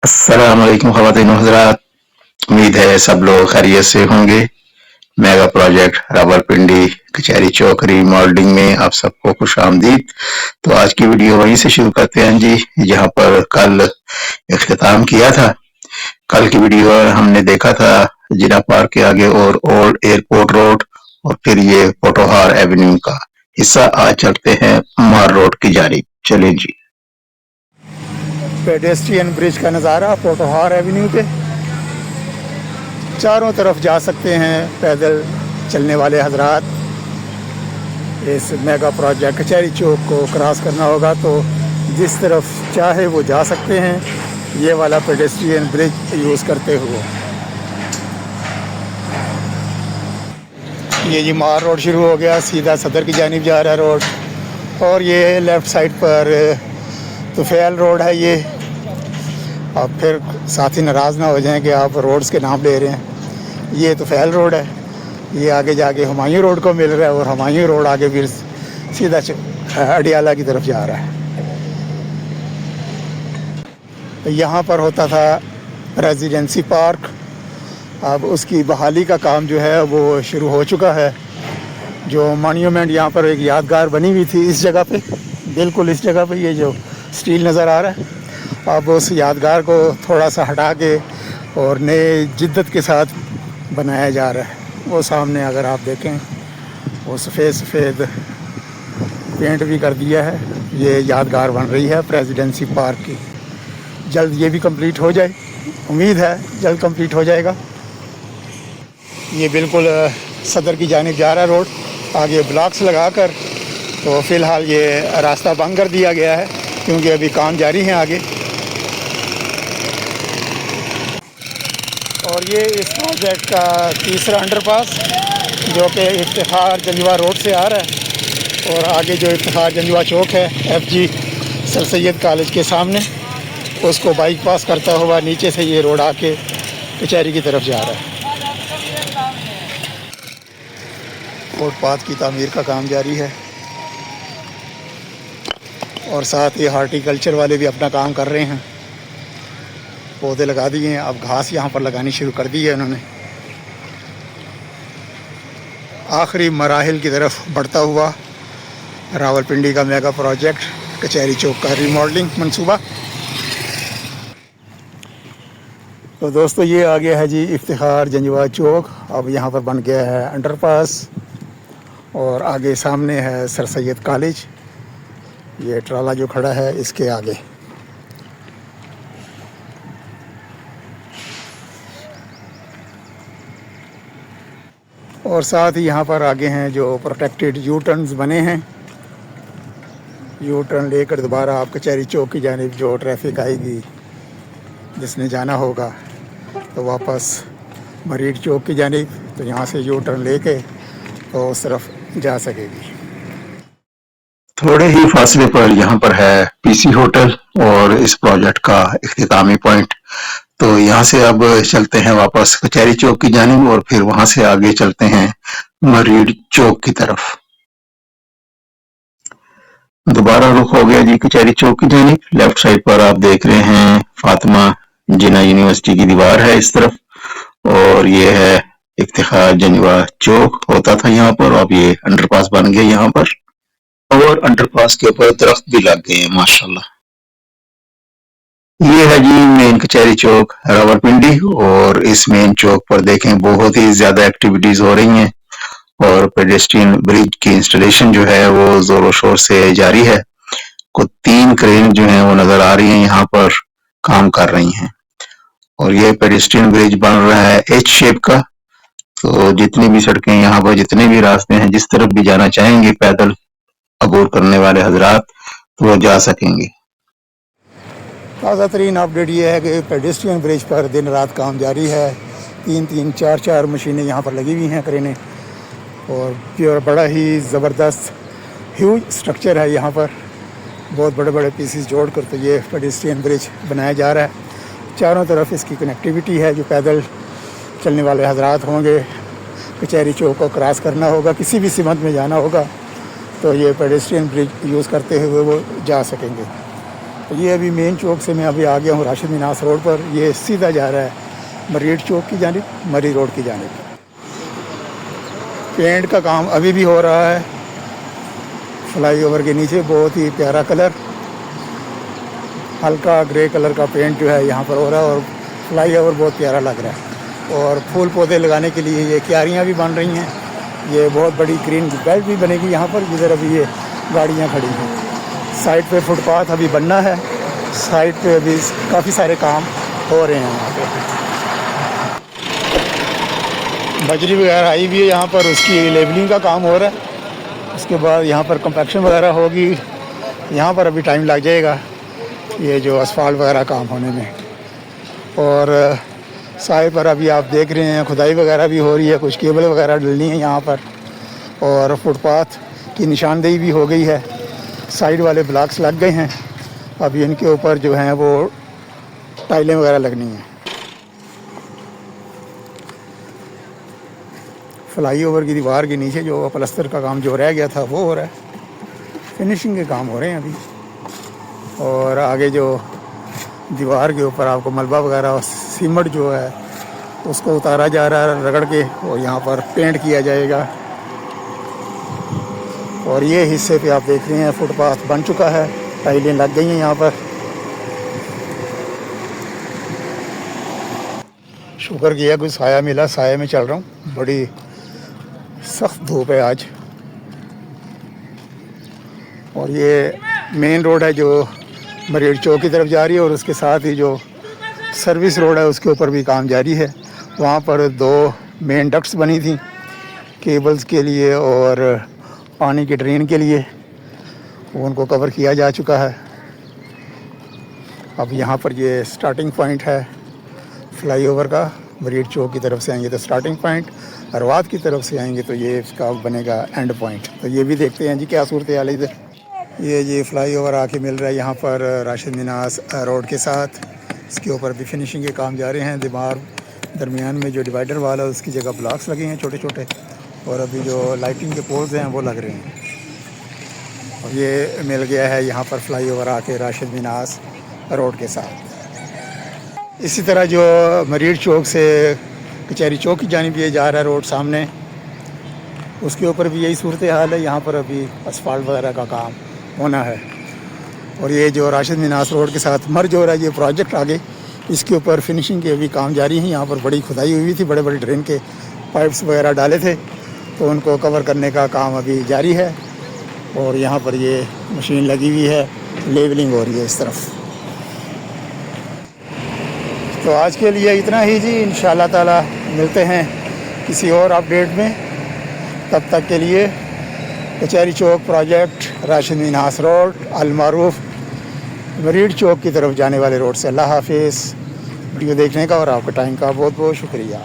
अस्सलाम वालेकुम ख़वातीन व हज़रात। उम्मीद है सब लोग खैरियत से होंगे। मेगा प्रोजेक्ट रावलपिंडी कचहरी चौक रीमॉडलिंग में आप सबको खुश आमदीद। तो आज की वीडियो वहीं से शुरू करते हैं जी, जहां पर कल इख्तिताम किया था। कल की वीडियो हमने देखा था जिना पार्क के आगे और ओल्ड एयरपोर्ट रोड और फिर ये पोटोहार एवेन्यू का हिस्सा। आज चलते हैं मार रोड की जानिब। चलें जी। पेडेस्ट्रियन ब्रिज का नज़ारा पोटोहार एवेन्यू पे चारों तरफ जा सकते हैं पैदल चलने वाले हजरात। इस मेगा प्रोजेक्ट कचहरी चौक को क्रॉस करना होगा तो जिस तरफ चाहे वो जा सकते हैं, ये वाला पेडेस्ट्रियन ब्रिज यूज़ करते हुए। ये जी मार रोड शुरू हो गया, सीधा सदर की जानिब जा रहा है रोड। और ये लेफ़्ट साइड पर तुफैल रोड है। ये अब फिर साथी नाराज़ ना हो जाएं कि आप रोड्स के नाम ले रहे हैं। ये तुफैल रोड है, ये आगे जाके हुमायूं रोड को मिल रहा है और हुमायूं रोड आगे फिर सीधा अडियाला की तरफ जा रहा है। तो यहाँ पर होता था रेजिडेंसी पार्क, अब उसकी बहाली का काम जो है वो शुरू हो चुका है। जो मॉन्यूमेंट यहाँ पर एक यादगार बनी हुई थी इस जगह पे, बिल्कुल इस जगह पे, ये जो स्टील नज़र आ रहा है, अब उस यादगार को थोड़ा सा हटा के और नए जिद्दत के साथ बनाया जा रहा है। वो सामने अगर आप देखें वो सफ़ेद पेंट भी कर दिया है। ये यादगार बन रही है प्रेसिडेंसी पार्क की। जल्द ये भी कंप्लीट हो जाए, उम्मीद है जल्द कंप्लीट हो जाएगा। ये बिल्कुल सदर की जानिब जा रहा है रोड, आगे ब्लॉक्स लगाकर। तो फ़िलहाल ये रास्ता बंद कर दिया गया है क्योंकि अभी काम जारी है आगे। और ये इस प्रोजेक्ट का तीसरा अंडरपास जो कि इफ्तिखार जंजवा रोड से आ रहा है और आगे जो इफ्तिखार जंजवा चौक है FG सर सैयद कॉलेज के सामने, उसको बाइक पास करता हुआ नीचे से ये रोड आके कचहरी की तरफ जा रहा है। फुटपाथ की तामीर का काम जारी है और साथ ही हार्टिकल्चर वाले भी अपना काम कर रहे हैं। पौधे लगा दिए हैं, अब घास यहाँ पर लगानी शुरू कर दी है उन्होंने। आखिरी मराहिल की तरफ बढ़ता हुआ रावलपिंडी का मेगा प्रोजेक्ट कचहरी चौक का रीमॉडलिंग मंसूबा। तो दोस्तों ये आ गया है जी इफ्तिखार जंजवा चौक। अब यहाँ पर बन गया है अंडरपास और आगे सामने है सर सैयद कॉलेज। ये ट्राला जो खड़ा है इसके आगे। और साथ ही यहाँ पर आगे हैं जो प्रोटेक्टेड यू टर्न्स बने हैं। यू टर्न लेकर दोबारा आप कचहरी चौक की जानिब जो ट्रैफिक आएगी, जिसने जाना होगा तो वापस मरीड चौक की जानिब, तो यहाँ से यू टर्न लेके तो उस तरफ जा सकेगी। थोड़े ही फासले पर यहाँ पर है PC होटल और इस प्रोजेक्ट का इख्तितामी पॉइंट। तो यहाँ से अब चलते हैं वापस कचहरी चौक की जानिब और फिर वहां से आगे चलते हैं मरीड चौक की तरफ। दोबारा रुख हो गया जी कचहरी चौक की जानिब। लेफ्ट साइड पर आप देख रहे हैं फातिमा जिन्ना यूनिवर्सिटी की दीवार है इस तरफ, और ये है इफ्तिखार जंजवा चौक होता था यहाँ पर। अब ये अंडरपास बन गया यहाँ पर और अंडरपास के ऊपर दरख्त भी लग गए हैं माशाल्लाह। ये है जी मेन कचहरी चौक रावलपिंडी और इस मेन चौक पर देखें बहुत ही ज्यादा एक्टिविटीज हो रही हैं और पेडेस्ट्रियन ब्रिज की इंस्टॉलेशन जो है वो जोरों शोर से जारी है। कुछ 3 क्रेन जो हैं वो नजर आ रही हैं यहाँ पर काम कर रही हैं और ये पेडेस्ट्रियन ब्रिज बन रहा है H शेप का। तो जितनी भी सड़कें यहाँ पर, जितने भी रास्ते हैं, जिस तरफ भी जाना चाहेंगे पैदल अबूर करने वाले हजरात तो वो जा सकेंगे। ताज़ा तरीन अपडेट ये है कि पेडेस्ट्रियन ब्रिज पर दिन रात काम जारी है। 3-3, 4-4 मशीनें यहाँ पर लगी हुई हैं, क्रेनें, और प्योर बड़ा ही ज़बरदस्त ह्यूज स्ट्रक्चर है यहाँ पर। बहुत बड़े बड़े पीसेस जोड़कर तो ये पेडेस्ट्रियन ब्रिज बनाया जा रहा है। चारों तरफ इसकी कनेक्टिविटी है। जो पैदल चलने वाले हजरात होंगे, कचहरी चौक को क्रॉस करना होगा, किसी भी सिमत में जाना होगा, तो ये पेडेस्ट्रियन ब्रिज यूज़ करते हुए वो जा सकेंगे। तो ये अभी मेन चौक से मैं अभी आ गया हूँ राशिद मिनास रोड पर। ये सीधा जा रहा है मरीड चौक की जानिब, मरी रोड की जानिब। पेंट का काम अभी भी हो रहा है फ्लाईओवर के नीचे। बहुत ही प्यारा कलर, हल्का ग्रे कलर का पेंट जो है यहाँ पर हो रहा है और फ्लाईओवर बहुत प्यारा लग रहा है। और फूल पौधे लगाने के लिए ये क्यारियाँ भी बन रही हैं। ये बहुत बड़ी ग्रीन बेल्ट भी बनेगी यहाँ पर, जिधर अभी ये गाड़ियाँ खड़ी हैं। साइड पे फुटपाथ अभी बनना है, साइड पे अभी काफ़ी सारे काम हो रहे हैं यहाँ पे। बजरी वगैरह आई भी है यहाँ पर, उसकी लेबलिंग का काम हो रहा है। उसके बाद यहाँ पर कंपैक्शन वगैरह होगी। यहाँ पर अभी टाइम लग जाएगा ये जो असफाल्ट वगैरह काम होने में। और साइड पर अभी आप देख रहे हैं खुदाई वगैरह भी हो रही है, कुछ केबल वगैरह डलनी है यहाँ पर। और फुटपाथ की निशानदेही भी हो गई है, साइड वाले ब्लॉक्स लग गए हैं। अभी इनके ऊपर जो हैं वो टाइलें वगैरह लगनी हैं। फ्लाईओवर की दीवार के नीचे जो प्लास्टर का काम जो रह गया था वो हो रहा है, फिनिशिंग के काम हो रहे हैं अभी। और आगे जो दीवार के ऊपर आपको मलबा वगैरह सीमेंट जो है उसको उतारा जा रहा है रगड़ के, और यहाँ पर पेंट किया जाएगा। और ये हिस्से पे आप देख रहे हैं फुटपाथ बन चुका है, टाइलें लग गई हैं यहाँ पर। शुक्र किया कुछ साया मिला, साया में चल रहा हूँ। बड़ी सख्त धूप है आज। और ये मेन रोड है जो मरीड चौक की तरफ जा रही है, और उसके साथ ही जो सर्विस रोड है उसके ऊपर भी काम जारी है। वहाँ पर 2 मेन डक्ट्स बनी थी केबल्स के लिए और पानी के ड्रेन के लिए, उनको कवर किया जा चुका है। अब यहाँ पर ये स्टार्टिंग पॉइंट है फ्लाईओवर का। मरीड चौक की तरफ से आएंगे तो स्टार्टिंग पॉइंट, अरवाद की तरफ से आएंगे तो ये इसका बनेगा एंड पॉइंट। तो ये भी देखते हैं जी क्या सूरत हाल है इधर। ये फ्लाईओवर आके मिल रहा है यहाँ पर राशिद मिनास रोड के साथ। इसके ऊपर भी फिनिशिंग के काम जा रहे हैं। दीवार दरमियान में जो डिवाइडर वाला है उसकी जगह ब्लॉक्स लगे हैं छोटे छोटे, और अभी जो लाइटिंग के पोल्स हैं वो लग रहे हैं। और ये मिल गया है यहाँ पर फ्लाईओवर आके राशिद मिनास रोड के साथ। इसी तरह जो मरीड चौक से कचहरी चौक की जानिब ये जा रहा है रोड सामने, उसके ऊपर भी यही सूरत हाल है। यहाँ पर अभी असफाल्ट वगैरह का काम होना है। और ये जो राशिद मिनास रोड के साथ मर्ज हो रहा है ये प्रोजेक्ट आगे, इसके ऊपर फिनिशिंग के भी काम जारी हैं। यहाँ पर बड़ी खुदाई हुई थी, बड़े बड़े ड्रेन के पाइप्स वगैरह डाले थे, तो उनको कवर करने का काम अभी जारी है। और यहाँ पर ये मशीन लगी हुई है, लेवलिंग हो रही है इस तरफ। तो आज के लिए इतना ही जी, इंशाल्लाह ताला मिलते हैं किसी और अपडेट में। तब तक के लिए कचहरी चौक प्रोजेक्ट, राशिद मिनास रोड, अलमारूफ मरीड चौक की तरफ जाने वाले रोड से अल्लाह हाफिज़। वीडियो देखने का और आपके टाइम का बहुत बहुत शुक्रिया।